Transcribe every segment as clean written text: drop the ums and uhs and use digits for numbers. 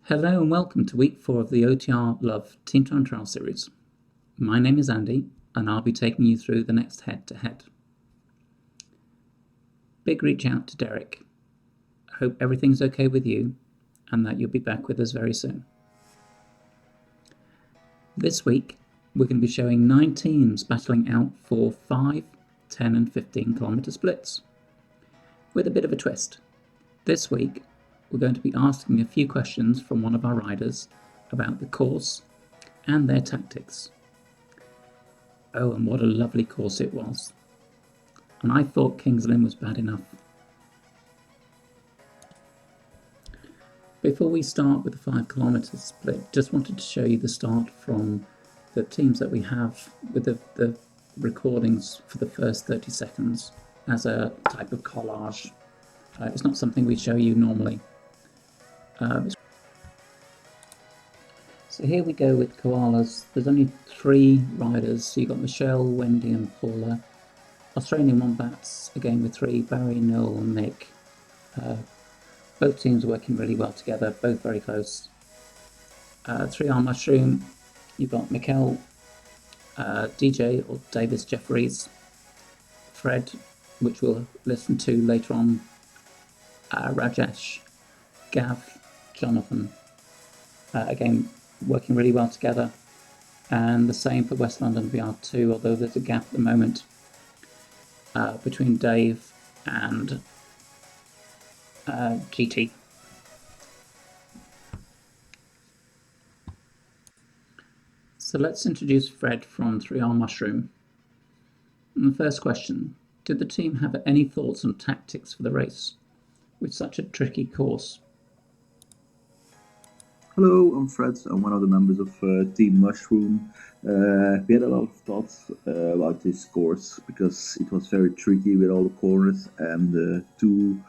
Hello and welcome to week 4 of the OTR Love Team Time Trial series. My name is Andy and I'll be taking you through the next head-to-head. Big reach out to Derek. I hope everything's okay with you and that you'll be back with us very soon. This week we're going to be showing 9 teams battling out for 5, 10 and 15 kilometre splits. With a bit of a twist. This week we're going to be asking a few questions from one of our riders about the course and their tactics. Oh, and what a lovely course it was. And I thought King's Lynn was bad enough. Before we start with the 5 kilometre split, just wanted to show you the start from the teams that we have with the recordings for the first 30 seconds as a type of collage. It's not something we show you normally. So here we go with koalas. There's only 3 riders. So you've got Michelle, Wendy and Paula. Australian Wombats, again with 3, Barry, Noel and Mick. Both teams are working really well together, both very close. 3R Mushroom, you've got Mikkel, DJ or Davis Jeffries, Fred, which we'll listen to later on, Rajesh, Gav, Jonathan, again working really well together, and the same for West London VR2, although there's a gap at the moment between Dave and GT. So let's introduce Fred from 3R Mushroom. And the first question, did the team have any thoughts on tactics for the race with such a tricky course? Hello, I'm Fred. I'm one of the members of Team Mushroom. We had a lot of thoughts about this course because it was very tricky with all the corners and the 2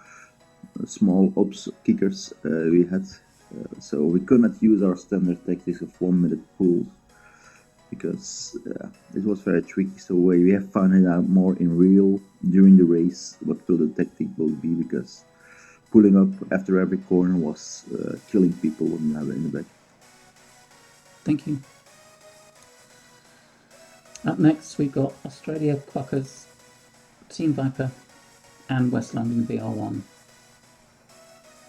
small ups kickers we had. So we could not use our standard tactics of 1-minute pulls because it was very tricky. So we have found it out more in real during the race what the tactic will be, because pulling up after every corner was killing people when you have it in the back. Thank you. Up next we've got Australia Quackers, Team Viper and West London VR1.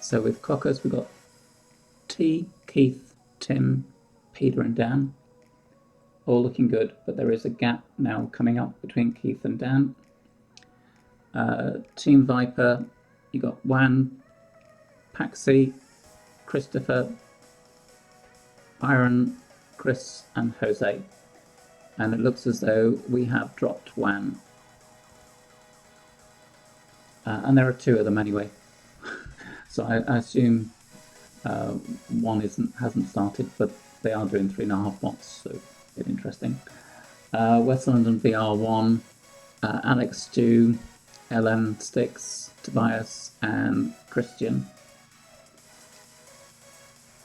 So with Quackers we've got T, Keith, Tim, Peter and Dan. All looking good, but there is a gap now coming up between Keith and Dan. Team Viper, you got Wan, Paxi, Christopher, Byron, Chris and Jose. And it looks as though we have dropped Wan. And there are 2 of them anyway. So I assume one hasn't started, but they are doing 3.5 watts, so a bit interesting. West London VR1, Alex Stu, Ellen Sticks, Tobias and Christian.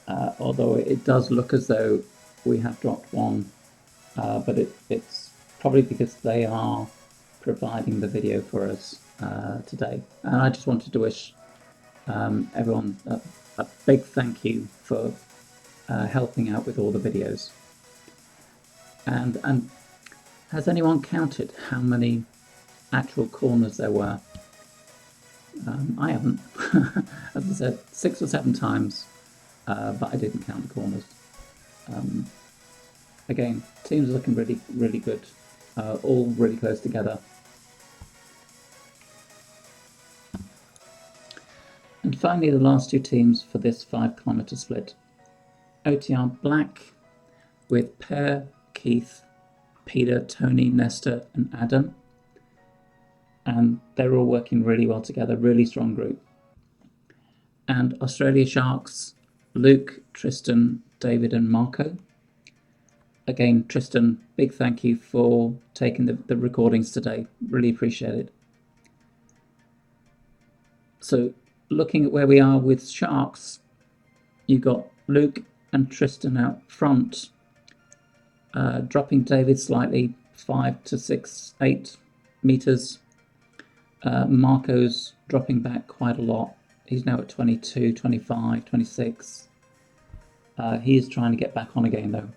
Although it does look as though we have dropped 1, but it's probably because they are providing the video for us today. And I just wanted to wish everyone a big thank you for helping out with all the videos. And has anyone counted how many actual corners there were? I haven't. As I said, 6 or 7 times, but I didn't count the corners. Again, teams are looking really, really good, all really close together. And finally, the last 2 teams for this 5 kilometre split. OTR Black with Per, Keith, Peter, Tony, Nestor and Adam. And they're all working really well together, really strong group. And Australia Sharks, Luke, Tristan, David and Marco. Again, Tristan, big thank you for taking the recordings today. Really appreciate it. So looking at where we are with Sharks, you've got Luke and Tristan out front, dropping David slightly, 5 to 6, 8 meters. Marco's dropping back quite a lot. He's now at 22, 25, 26. He is trying to get back on again, though.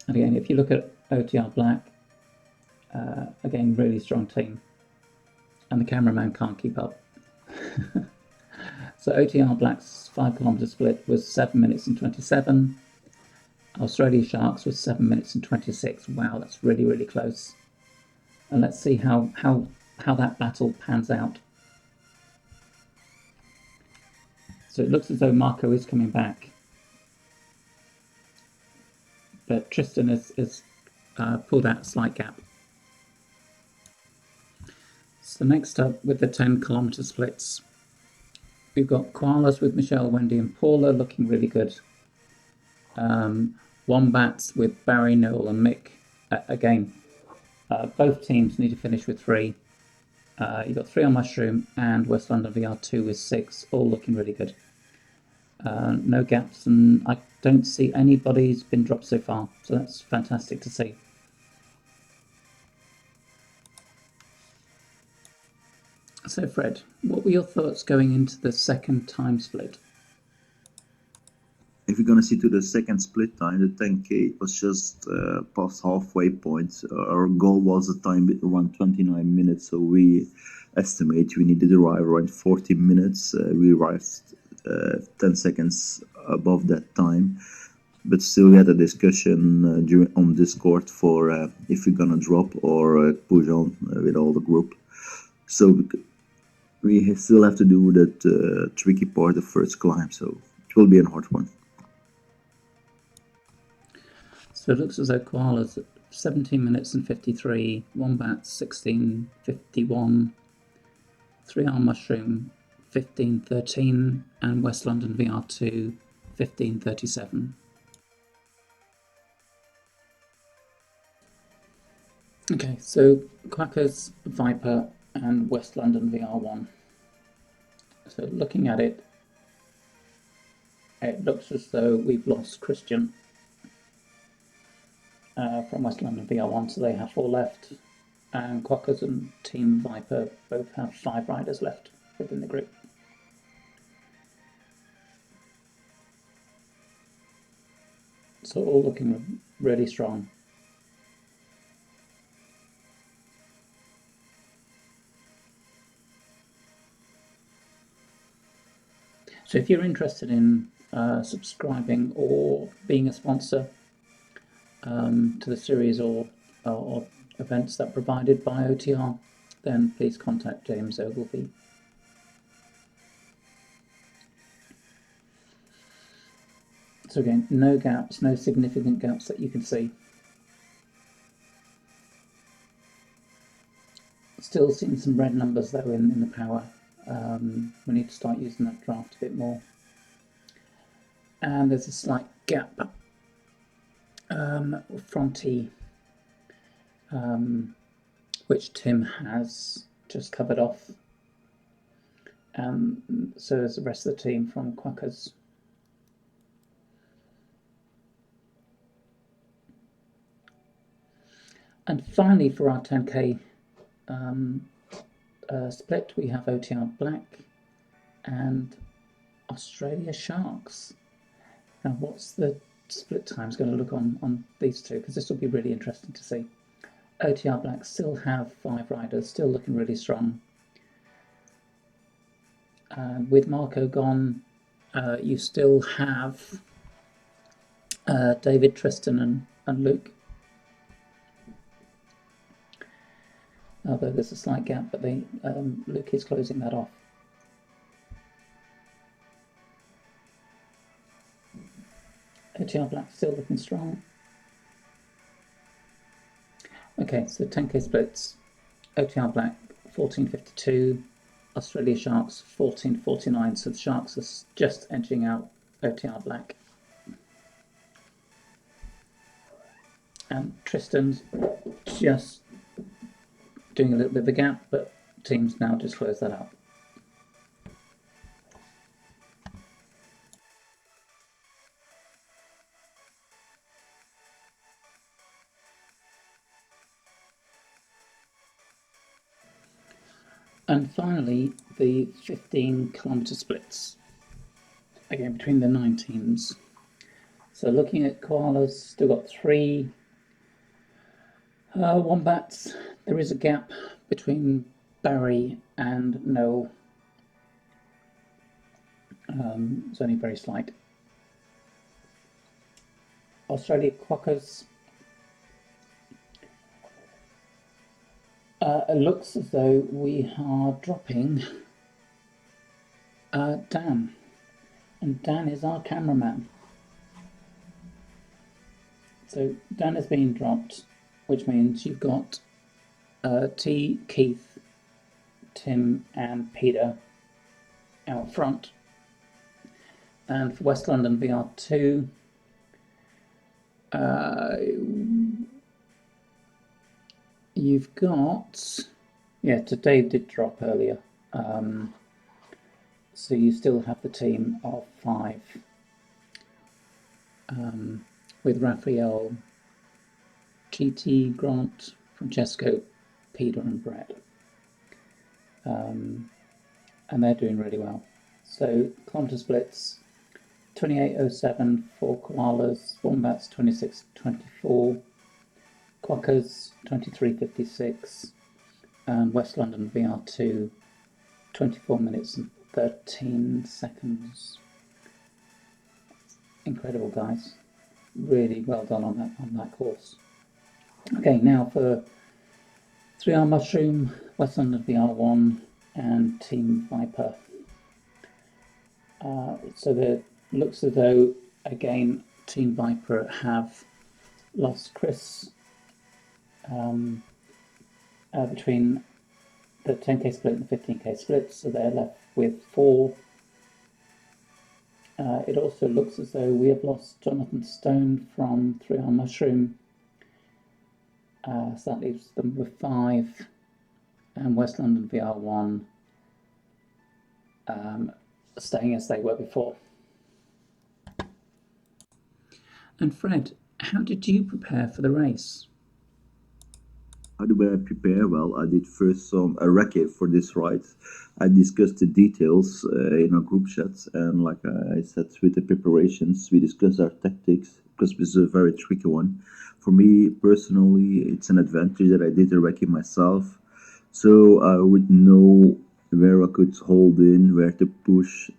And again, if you look at OTR Black, again, really strong team. And the cameraman can't keep up. So OTR Black's 5 kilometre split was 7 minutes and 27. Australia Sharks was 7 minutes and 26. Wow, that's really, really close. And let's see how that battle pans out. So it looks as though Marco is coming back. But Tristan has pulled out a slight gap. So next up, with the 10 kilometre splits, we've got Koalas with Michelle, Wendy and Paula looking really good. Wombats with Barry, Noel and Mick. Again, both teams need to finish with 3. You've got 3 on Mushroom and West London VR2 with 6, all looking really good. No gaps, and I don't see anybody's been dropped so far, so that's fantastic to see. So Fred, what were your thoughts going into the second time split? If we're gonna see to the second split time, the 10K was just past halfway point. Our goal was a time around 29 minutes, so we estimate we needed to arrive around 40 minutes. We arrived 10 seconds above that time, but still we had a discussion on Discord for if we're gonna drop or push on with all the group. So we still have to do that tricky part, the first climb, so it will be a hard one. So it looks as though Koalas at 17 minutes and 53, Wombats 16:51, 3R Mushroom 15:13, and West London VR2 15:37. Okay, so Quackers, Viper, and West London VR1. So looking at it, it looks as though we've lost Christian from West London VR1, so they have 4 left. And Quackers and Team Viper both have 5 riders left within the group. So all looking really strong. So if you're interested in subscribing or being a sponsor to the series or events that are provided by OTR, then please contact James Ogilvie. So again, no gaps, no significant gaps that you can see. Still seeing some red numbers though in the power. We need to start using that draft a bit more. And there's a slight gap from T, which Tim has just covered off. So is the rest of the team from Quackers. And finally, for our 10K split, we have OTR Black and Australia Sharks. Now, what's the split times going to look on these two? Because this will be really interesting to see. OTR Black still have 5 riders, still looking really strong. With Marco gone, you still have David, Tristan and Luke. Although there's a slight gap, but Luke is closing that off. OTR Black still looking strong. Okay, so 10K splits. OTR Black 14:52, Australia Sharks 14:49. So the Sharks are just edging out OTR Black. And Tristan's just doing a little bit of a gap, but teams now just close that up. And finally, the 15 kilometre splits, again between the 9 teams. So looking at koalas, still got 3 wombats. There is a gap between Barry and Noel. It's only very slight. Australia quokkas. It looks as though we are dropping Dan, and Dan is our cameraman. So Dan has been dropped, which means you've got T, Keith, Tim, and Peter out front. And for West London VR2, you've got, so Dave did drop earlier. So you still have the team of 5 with Raphael, GT, Grant, Francesco, Peter, and Brett. And they're doing really well. So kilometre splits 28:07 for koalas, wombats 26:24, quokkas 23:56, and West London VR2 24 minutes and 13 seconds. Incredible, guys. Really well done on that course. Okay, now for 3R Mushroom, West London VR1, and Team Viper. So it looks as though, again, Team Viper have lost Chris between the 10k split and the 15k split, so they're left with 4. It also looks as though we have lost Jonathan Stone from 3R Mushroom, so that leaves them with 5, and West London VR1 staying as they were before. And Fred, how did you prepare for the race? How do I prepare? Well, I did first a recce for this ride. I discussed the details in our group chats, and like I said, with the preparations, we discussed our tactics because this is a very tricky one. For me personally, it's an advantage that I did the recce myself, so I would know where I could hold in, where to push,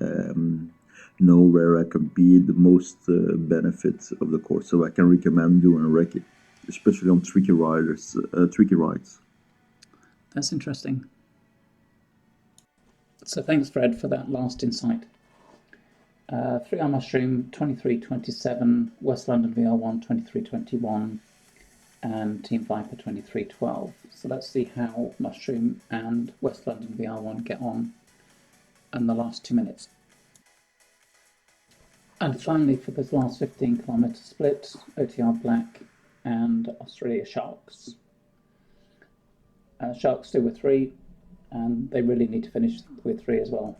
know where I can be the most benefit of the course. So I can recommend doing a recce, especially on tricky rides. That's interesting. So thanks, Fred, for that last insight. 3R Mushroom 23:27, West London VR1 23:21, and Team Viper 23:12. So let's see how Mushroom and West London VR1 get on in the last 2 minutes. And finally, for this last 15-kilometre split, OTR Black and Australia Sharks. Sharks still with 3, and they really need to finish with 3 as well.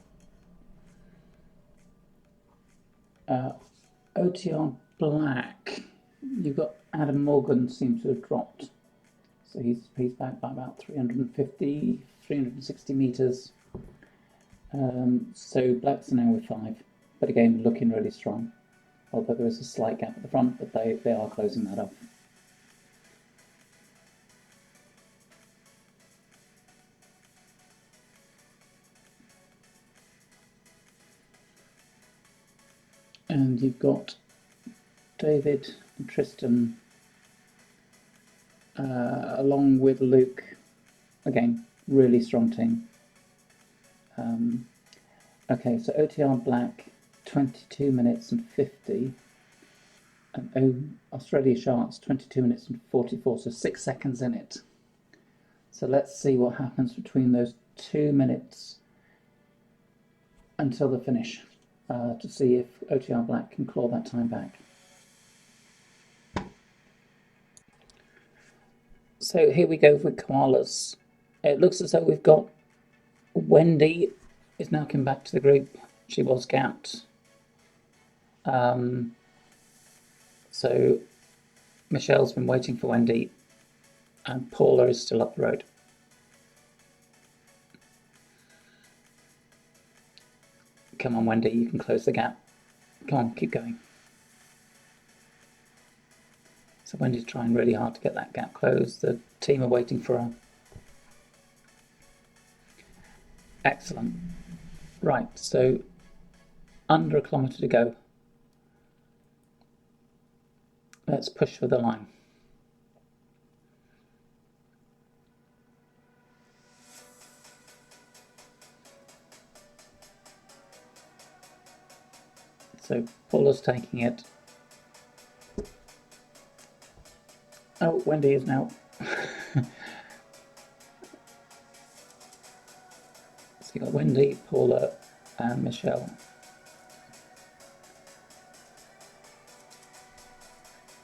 OTR Black, you've got Adam Morgan seems to have dropped, so he's back by about 360 metres. So Blacks are now with 5, but again looking really strong, although there is a slight gap at the front, but they are closing that off. And you've got David and Tristan along with Luke. Again, really strong team. Okay, so OTR Black 22 minutes and 50, and Australia Sharks 22 minutes and 44, so 6 seconds in it. So let's see what happens between those 2 minutes until the finish, to see if OTR Black can claw that time back. So here we go with koalas. It looks as though we've got Wendy is now come back to the group. She was gapped. So Michelle's been waiting for Wendy, and Paula is still up the road. Come on, Wendy, you can close the gap. Come on, keep going. So Wendy's trying really hard to get that gap closed. The team are waiting for her. Excellent. Right, so under a kilometre to go. Let's push for the line. So Paula's taking it. Oh, Wendy is now. So you got Wendy, Paula, and Michelle.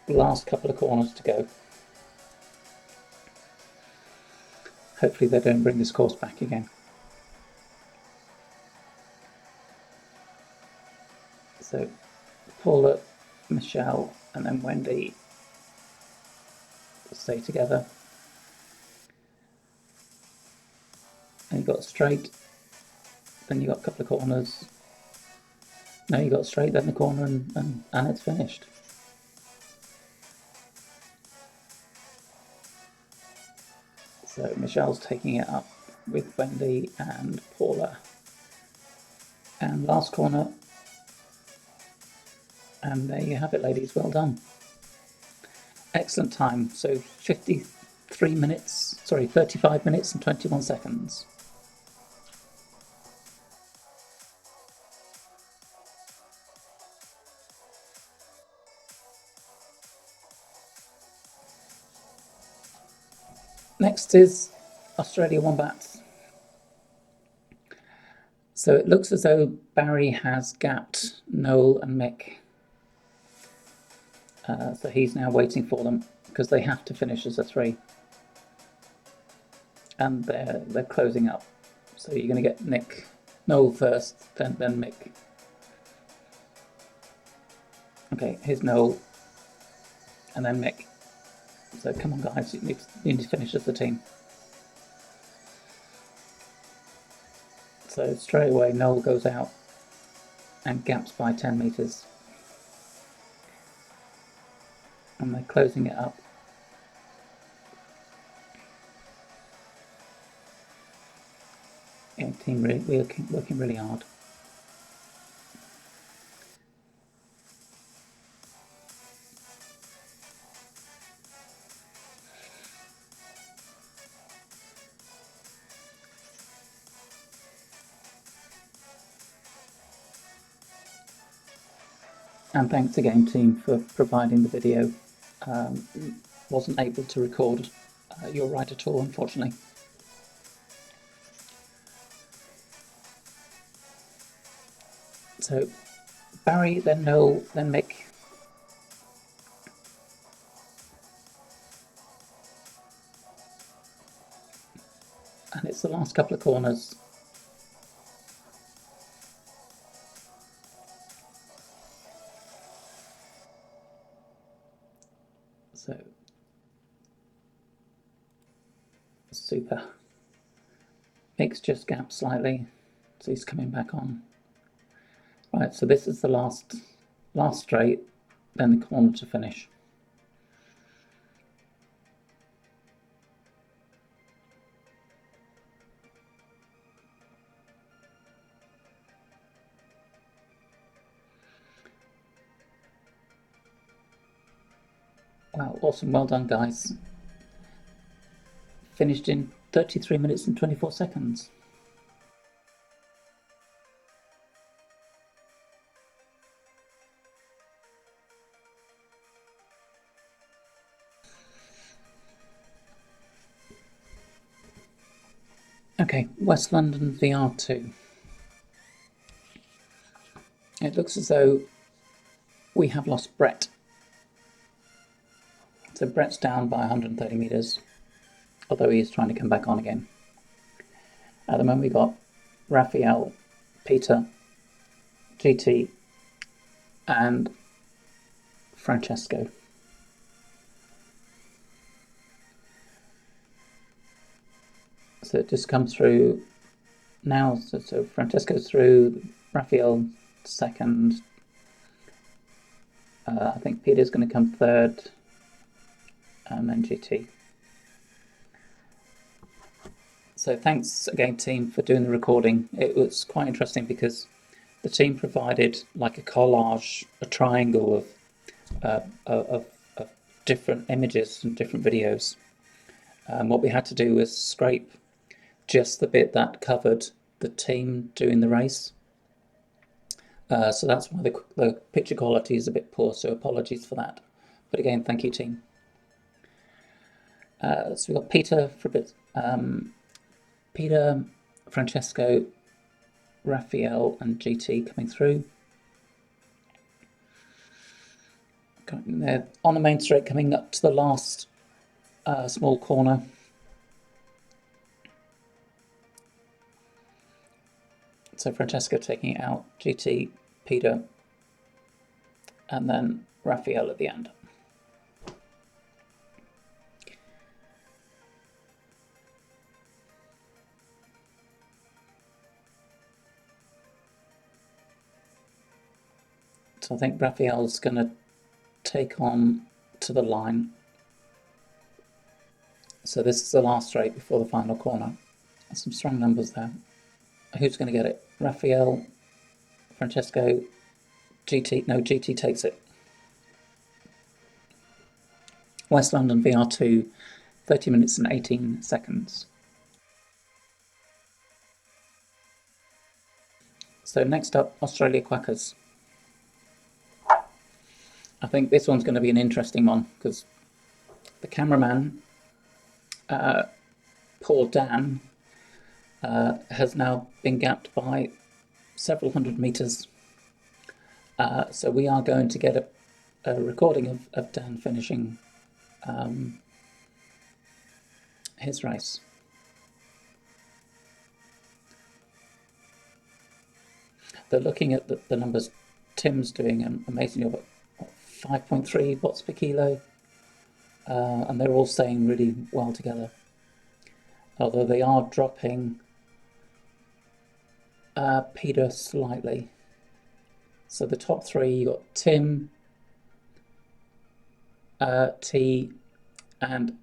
Last couple of corners to go. Hopefully they don't bring this course back again. So Paula, Michelle, and then Wendy stay together. And you've got straight, then you've got a couple of corners. No, you got straight, then the corner, and it's finished. So Michelle's taking it up with Wendy and Paula. And last corner. And there you have it, ladies. Well done. Excellent time. So 35 minutes and 21 seconds. Next is Australia Wombats. So it looks as though Barry has gapped Noel and Mick. So he's now waiting for them because they have to finish as a 3. And they're closing up. So you're going to get Noel first, then Mick. Okay, here's Noel, and then Mick. So come on, guys, you need to finish as a team. So straight away, Noel goes out and gaps by 10 metres. And they're closing it up. Yeah, team really working really hard. And thanks again, team, for providing the video. Wasn't able to record your ride at all, unfortunately. So Barry, then Noel, then Mick. And it's the last couple of corners. So super. Mick's just gapped slightly, so he's coming back on. Right, so this is the last straight, then the corner to finish. Wow, awesome, well done, guys. Finished in 33 minutes and 24 seconds. Okay, West London VR2. It looks as though we have lost Brett. So Brett's down by 130 metres, although he is trying to come back on again. At the moment we've got Raphael, Peter, GT, and Francesco. So it just comes through now. So Francesco's through, Raphael second. I think Peter's going to come third. and then GT. So thanks again, team, for doing the recording. It was quite interesting because the team provided like a collage, a triangle of different images and different videos. What we had to do was scrape just the bit that covered the team doing the race. So that's why the picture quality is a bit poor, so apologies for that. But again, thank you, team. So we've got Peter for a bit. Peter, Francesco, Raphael, and GT coming through. They're on the main straight, coming up to the last small corner. So Francesco taking it out, GT, Peter, and then Raphael at the end. So I think Raphael's going to take on to the line. So this is the last straight before the final corner. Some strong numbers there. Who's going to get it? Raphael, Francesco, GT. No, GT takes it. West London VR2, 30 minutes and 18 seconds. So next up, Australia Quackers. I think this one's going to be an interesting one because the cameraman, poor Dan, has now been gapped by several hundred meters. So we are going to get a recording of Dan finishing his race. They're looking at the numbers. Tim's doing an amazing job at 5.3 watts per kilo, and they're all staying really well together. Although they are dropping Peter slightly. So the top three, you got Tim, T, and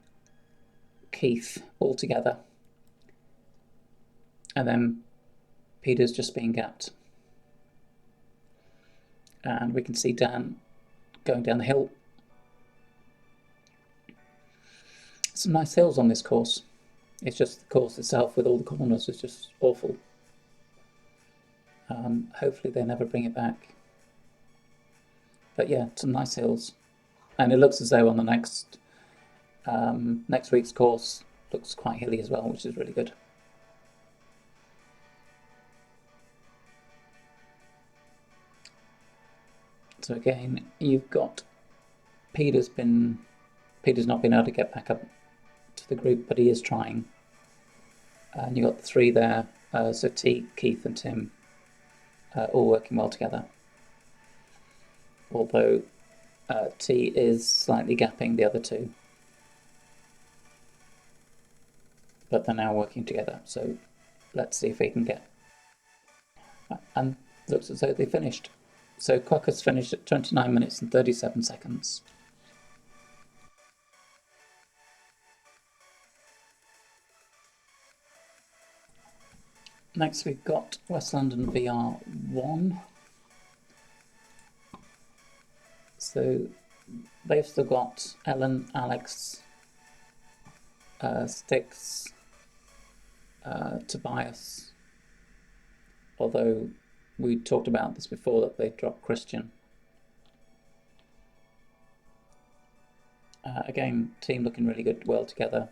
Keith all together, and then Peter's just being gapped. And we can see Dan going down the hill. Some nice hills on this course. It's just the course itself with all the corners is just awful. Hopefully they never bring it back. But yeah, some nice hills. And it looks as though on the next week's course looks quite hilly as well, which is really good. So again, you've got Peter's not been able to get back up to the group, but he is trying. And you've got the three there, so T, Keith and Tim, all working well together. Although T is slightly gapping the other two. But they're now working together, so let's see if we can get... And looks as though they finished. So Quackers finished at 29 minutes and 37 seconds. Next we've got West London VR1. So they've still got Ellen, Alex, Styx, Tobias, although we talked about this before that they dropped Christian. Again, team looking really good, well together.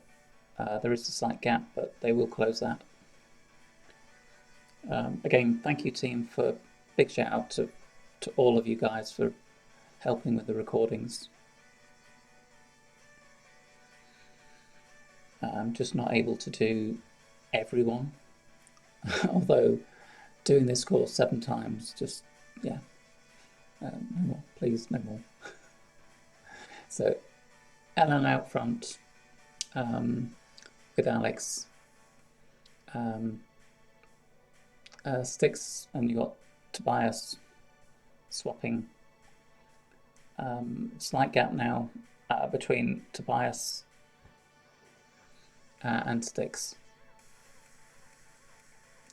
There is a slight gap, but they will close that. Again, thank you, team, for big shout out to all of you guys for helping with the recordings. I'm just not able to do everyone, although doing this course 7 times, just, yeah, no more, please, no more. So, Ellen out front with Alex, Styx, and you got Tobias swapping. Slight gap now between Tobias and Styx.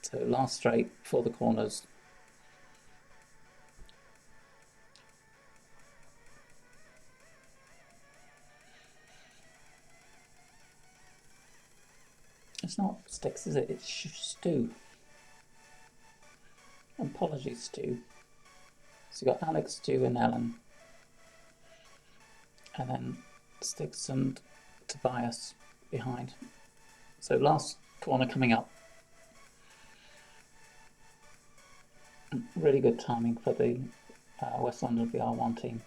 So last straight for the corners. It's not Styx, is it? It's Stu. Apologies, Stu. So you've got Alex, Stu, and Ellen. And then Styx and Tobias behind. So last corner coming up. Really good timing for the West London VR1 team.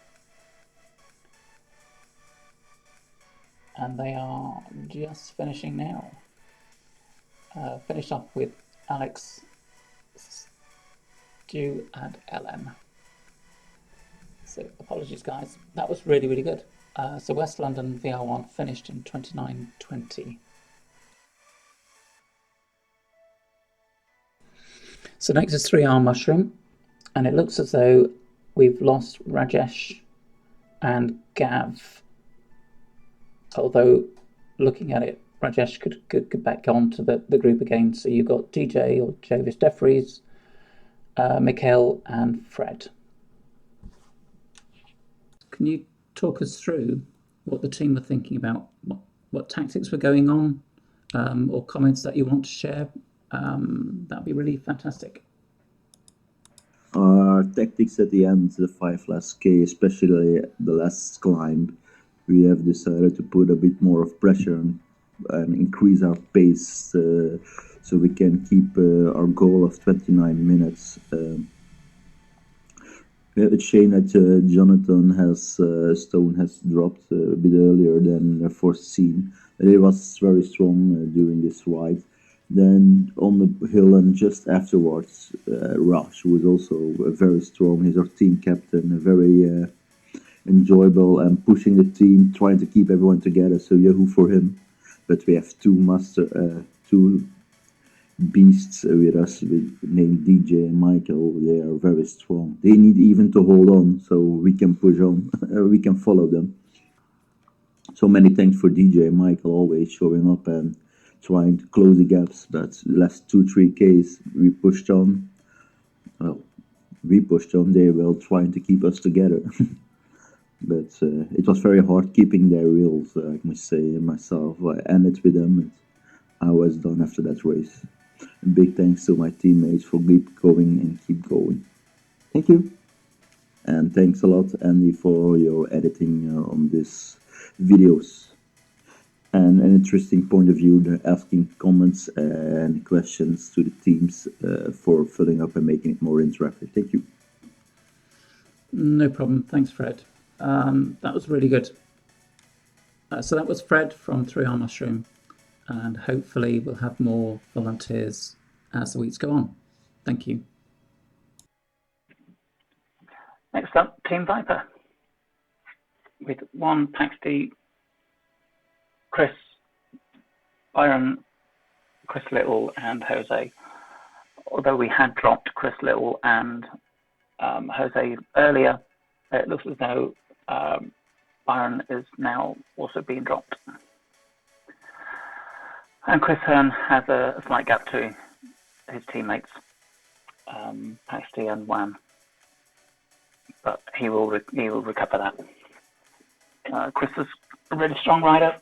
And they are just finishing now. Finished up with Alex, Stu, and Ellen. So apologies, guys. That was really, really good. So West London VR1 finished in 29:20. So next is 3R Mushroom, and it looks as though we've lost Rajesh and Gav. Although looking at it, Rajesh could get back onto the group again. So you've got DJ or Jovis Defries, Mikhail, and Fred. Can you talk us through what the team were thinking about, what tactics were going on, or comments that you want to share? That'd be really fantastic. Our tactics at the end, the 5 last K, especially the last climb, we have decided to put a bit more of pressure and increase our pace so we can keep our goal of 29 minutes. It's a shame that Jonathan Stone has dropped a bit earlier than foreseen. But he was very strong during this ride. Then on the hill and just afterwards, Rush was also very strong. He's our team captain, very enjoyable and pushing the team, trying to keep everyone together. So Yahoo for him. But we have two beasts with us named DJ and Michael. They are very strong. They need even to hold on so we can push on. We can follow them. So many thanks for DJ and Michael always showing up and trying to close the gaps. But the last 2-3 Ks we pushed on. Well, we pushed on. They were trying to keep us together. But it was very hard keeping their wheels, I must say, myself. I ended with them and I was done after that race. And big thanks to my teammates for keep going and keep going. Thank you. And thanks a lot, Andy, for your editing on these videos. And an interesting point of view, asking comments and questions to the teams for filling up and making it more interactive. Thank you. No problem. Thanks, Fred. That was really good. So that was Fred from 3R Mushroom, and hopefully we'll have more volunteers as the weeks go on. Thank you. Next up, Team Viper, with one Paxty, Chris, Byron, Chris Little, and Jose. Although we had dropped Chris Little and Jose earlier, it looks as though Byron is now also being dropped. And Chris Hearn has a slight gap to his teammates, Paxty and Wan. But he will recover that. Chris is a really strong rider.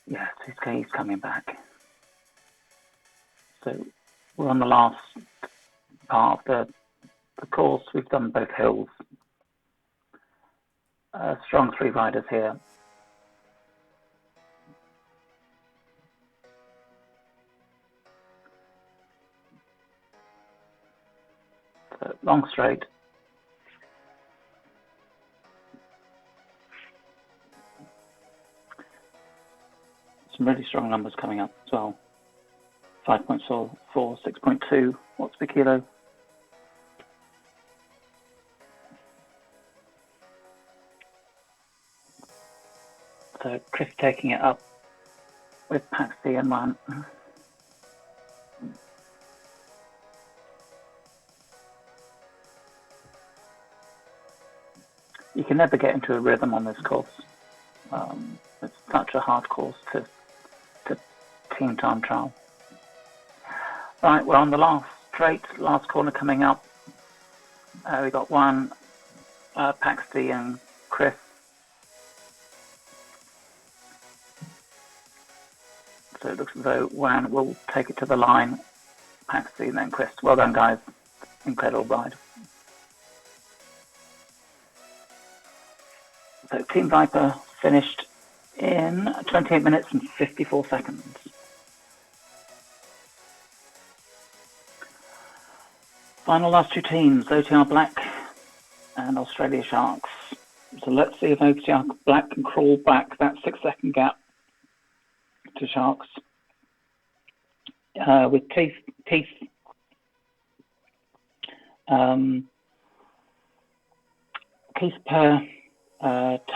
Yes, he's coming back. So we're on the last part of the course. We've done both hills. Strong 3 riders here. So long straight. Some really strong numbers coming up as well. 5.4, 6.2 watts per kilo. So Chris taking it up with Paxty and Wan. You can never get into a rhythm on this course. It's such a hard course to team time trial. Right, we're on the last straight, last corner coming up. We got Juan, Paxty and Chris. So it looks as though Juan will take it to the line, Paxty and then Chris. Well done, guys. Incredible ride. So Team Viper finished in 28 minutes and 54 seconds. Final last two teams, OTR Black and Australia Sharks. So let's see if OTR Black can crawl back that 6-second gap to Sharks. With Keith Per,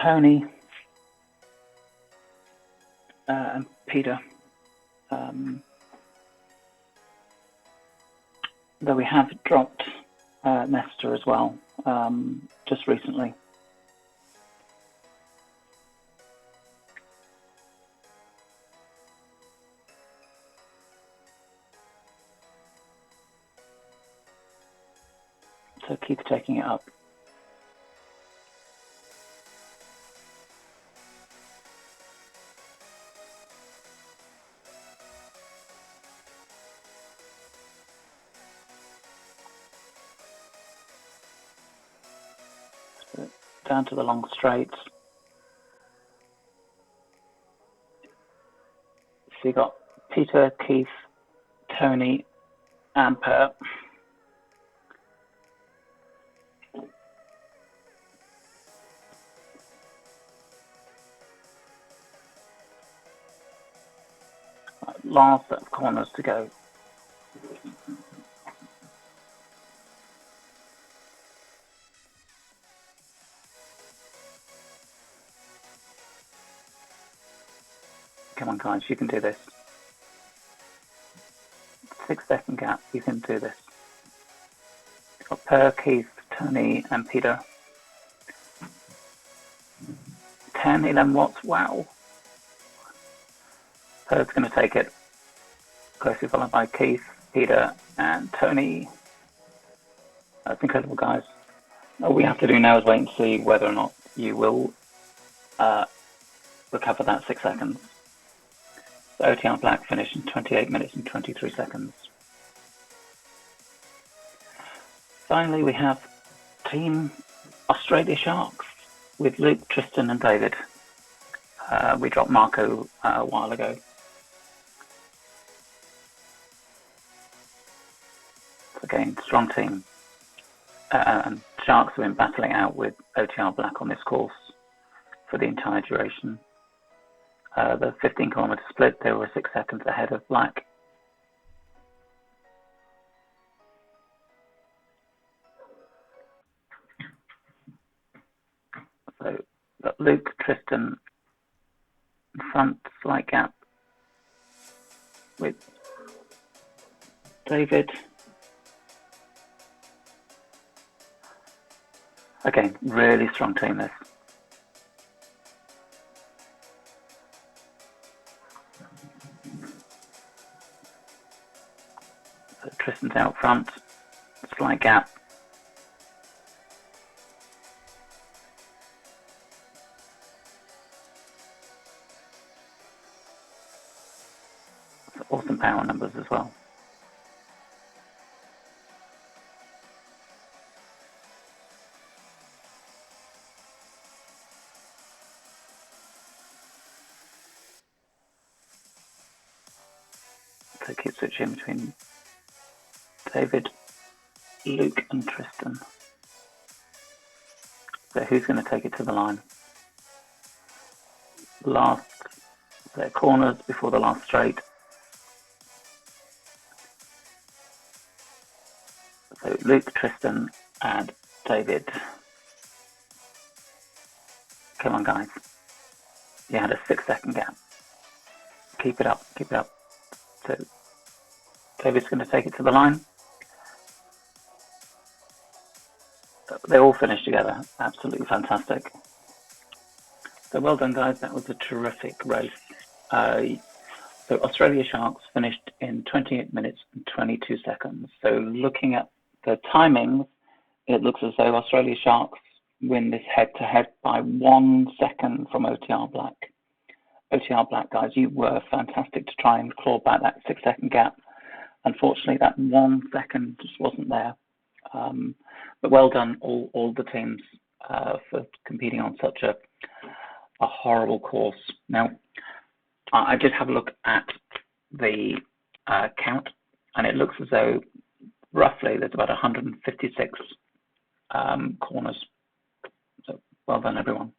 Tony, and Peter. Though we have dropped Nesta as well, just recently. So keep taking it up. So down to the long straight. So you got Peter, Keith, Tony, and Per. Last set of corners to go. Come on, guys, you can do this. 6-second gap, you can do this. You've got Per, Keith, Tony, and Peter. 10, 11 watts, wow. Per's going to take it. Closely followed by Keith, Peter, and Tony. That's incredible, guys. All we have to do now is wait and see whether or not you will recover that 6 seconds. So OTR Black finished in 28 minutes and 23 seconds. Finally, we have Team Australia Sharks with Luke, Tristan, and David. We dropped Marco a while ago. Again, strong team. And Sharks have been battling out with OTR Black on this course for the entire duration. The 15-kilometer split, they were 6 seconds ahead of Black. So Luke, Tristan in front, slight gap with David. Again, really strong team this. So Tristan's out front, slight gap. So awesome power numbers as well. So keep switching between David, Luke, and Tristan. So who's going to take it to the line? Last corners before the last straight. So Luke, Tristan, and David. Come on, guys. You had a 6-second gap. Keep it up, keep it up. So David's going to take it to the line. they all finished together. Absolutely fantastic. So well done, guys. That was a terrific race. So Australia Sharks finished in 28 minutes and 22 seconds. So looking at the timings, it looks as though Australia Sharks win this head-to-head by 1 second from OTR Black. OTR Black, guys, you were fantastic to try and claw back that 6-second gap. Unfortunately, that 1 second just wasn't there. But well done, all the teams, for competing on such a horrible course. Now, I did have a look at the count, and it looks as though roughly there's about 156 corners. So well done, everyone.